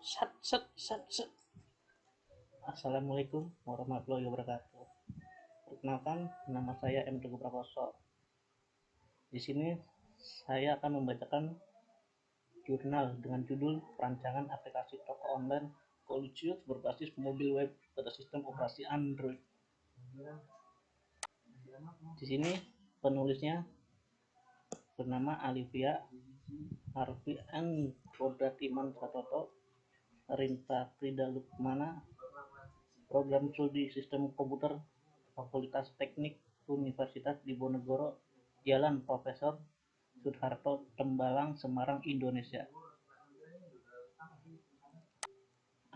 Sat, sat, sat, sat. Assalamualaikum warahmatullahi wabarakatuh. Perkenalkan, nama saya M. Teguh Prakoso. Di sini saya akan membacakan jurnal dengan judul Perancangan Aplikasi Toko Online Colucius berbasis mobil web pada sistem operasi Android. Di sini penulisnya bernama Alivia Harvey and Kodrat Iman Satoto, Rinta Frida Lukmana, program studi sistem komputer Fakultas Teknik Universitas Diponegoro, Jalan Profesor Soeharto Tembalang, Semarang, Indonesia.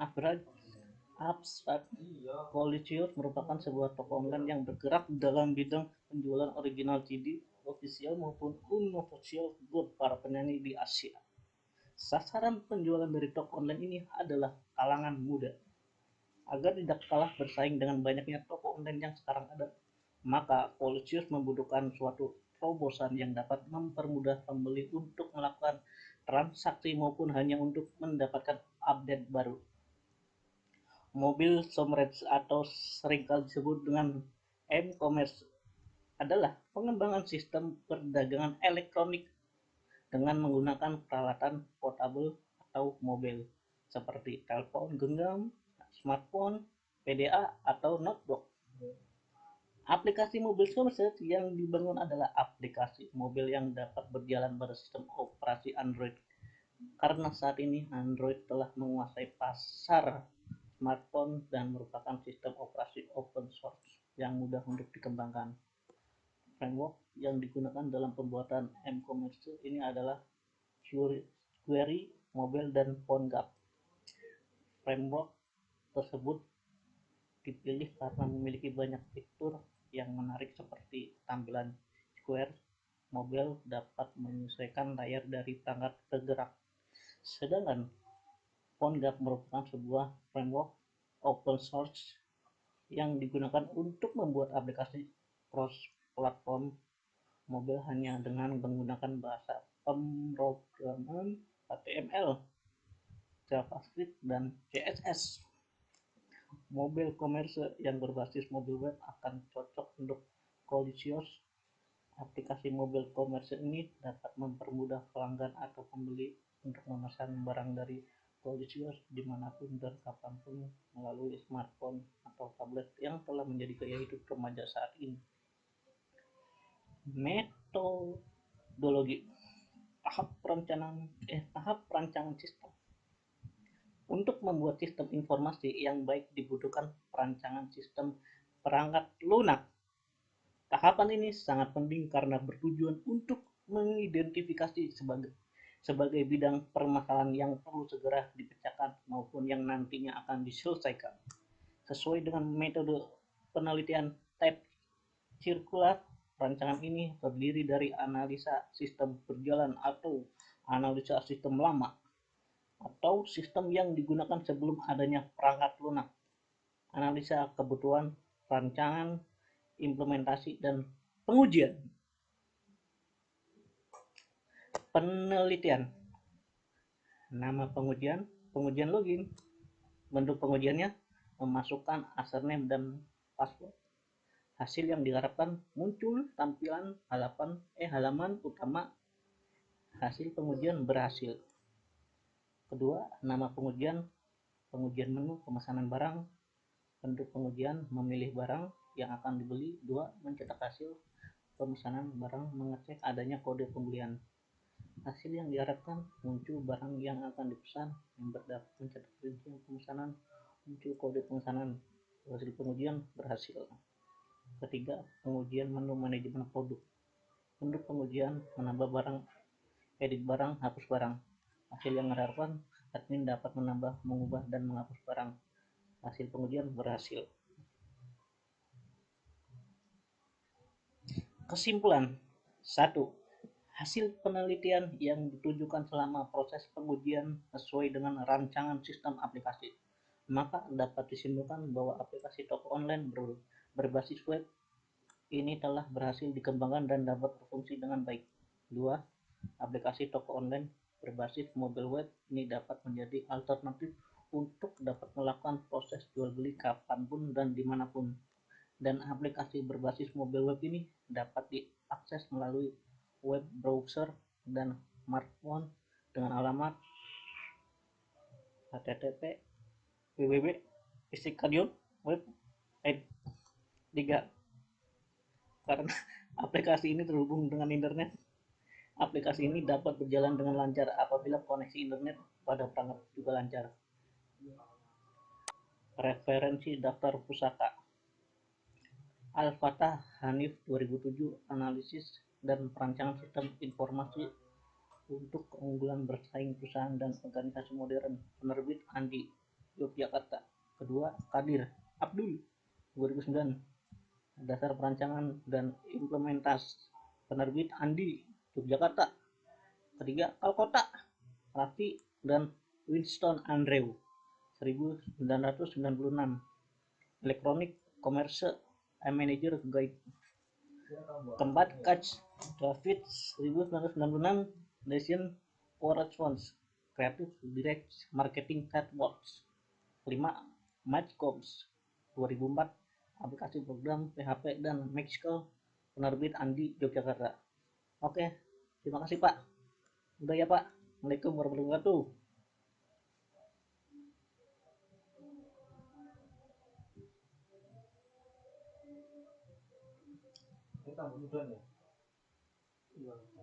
Abstract Colucius merupakan sebuah toko online yang bergerak dalam bidang penjualan original CD, official maupun unofficial buat para penyanyi di Asia. Sasaran penjualan dari toko online ini adalah kalangan muda. Agar tidak kalah bersaing dengan banyaknya toko online yang sekarang ada, maka Colucius membutuhkan suatu terobosan yang dapat mempermudah pembeli untuk melakukan transaksi maupun hanya untuk mendapatkan update baru. Mobil commerce atau seringkali disebut dengan m-commerce adalah pengembangan sistem perdagangan elektronik dengan menggunakan peralatan portable atau mobil seperti telepon genggam, smartphone, PDA, atau notebook. Aplikasi mobil commerce yang dibangun adalah aplikasi mobil yang dapat berjalan pada sistem operasi Android. Karena saat ini Android telah menguasai pasar smartphone dan merupakan sistem operasi open source yang mudah untuk dikembangkan. Framework yang digunakan dalam pembuatan m-commerce ini adalah Query, Mobile, dan PhoneGap. Framework tersebut dipilih karena memiliki banyak fitur yang menarik seperti tampilan square, mobil dapat menyesuaikan layar dari perangkat ke gerak. Sedangkan PhoneGap merupakan sebuah framework open source yang digunakan untuk membuat aplikasi cross-platform mobil hanya dengan menggunakan bahasa pemrograman HTML, JavaScript, dan CSS. Mobil komersial yang berbasis mobil web akan cocok untuk Colucius. Aplikasi mobil komersial ini dapat mempermudah pelanggan atau pembeli untuk memesan barang dari Colucius dimanapun dan kapanpun melalui smartphone atau tablet yang telah menjadi gaya hidup remaja saat ini. Metodologi tahap perancangan sistem. Untuk membuat sistem informasi yang baik dibutuhkan perancangan sistem perangkat lunak. Tahapan ini sangat penting karena bertujuan untuk mengidentifikasi sebagai bidang permasalahan yang perlu segera dipecahkan maupun yang nantinya akan diselesaikan. Sesuai dengan metode penelitian type sirkular, rancangan ini terdiri dari analisa sistem berjalan atau analisa sistem lama atau sistem yang digunakan sebelum adanya perangkat lunak, analisa kebutuhan, rancangan, implementasi, dan pengujian. Penelitian. Nama pengujian login. Bentuk pengujiannya memasukkan username dan password. Hasil yang diharapkan muncul tampilan halaman utama. Hasil pengujian berhasil. Kedua, nama pengujian menu, pemesanan barang. Bentuk pengujian memilih barang yang akan dibeli. 2. Mencetak hasil pemesanan barang, mengecek adanya kode pembelian. Hasil yang diharapkan muncul barang yang akan dipesan, mencetak rincian pemesanan, muncul kode pemesanan. Hasil pengujian berhasil. Ketiga, pengujian menu manajemen produk. Bentuk pengujian menambah barang, edit barang, hapus barang. Hasil yang diharapkan admin dapat menambah, mengubah, dan menghapus barang. Hasil pengujian berhasil. Kesimpulan. 1. Hasil penelitian yang ditujukan selama proses pengujian sesuai dengan rancangan sistem aplikasi, maka dapat disimpulkan bahwa aplikasi toko online berbasis web ini telah berhasil dikembangkan dan dapat berfungsi dengan baik. 2. Aplikasi toko online berbasis mobile web ini dapat menjadi alternatif untuk dapat melakukan proses jual beli kapanpun dan dimanapun. Dan aplikasi berbasis mobile web ini dapat diakses melalui web browser dan smartphone dengan alamat http www istiqadion web 3. Karena aplikasi ini terhubung dengan internet, aplikasi ini dapat berjalan dengan lancar apabila koneksi internet pada perangkat juga lancar. Referensi daftar pusaka Al-Fatah Hanif 2007, analisis dan perancangan sistem informasi untuk keunggulan bersaing perusahaan dan organisasi modern, penerbit Andi, Yogyakarta. Kedua, Kadir Abdul 2009, dasar perancangan dan implementasi, penerbit Andi, Yogyakarta. Ketiga, Kalkota Raffi dan Winston Andrew 1996, Electronic Commerce Manager Guide. Keempat, Catch David 1996, Lesson for Response, Creative Direct Marketing Networks. 5. Matchcoms 2004, aplikasi program PHP dan Mexico, penerbit Andi, Yogyakarta. Oke, terima kasih Pak. Udah ya Pak. Assalamualaikum warahmatullahi wabarakatuh. Kita udah ya.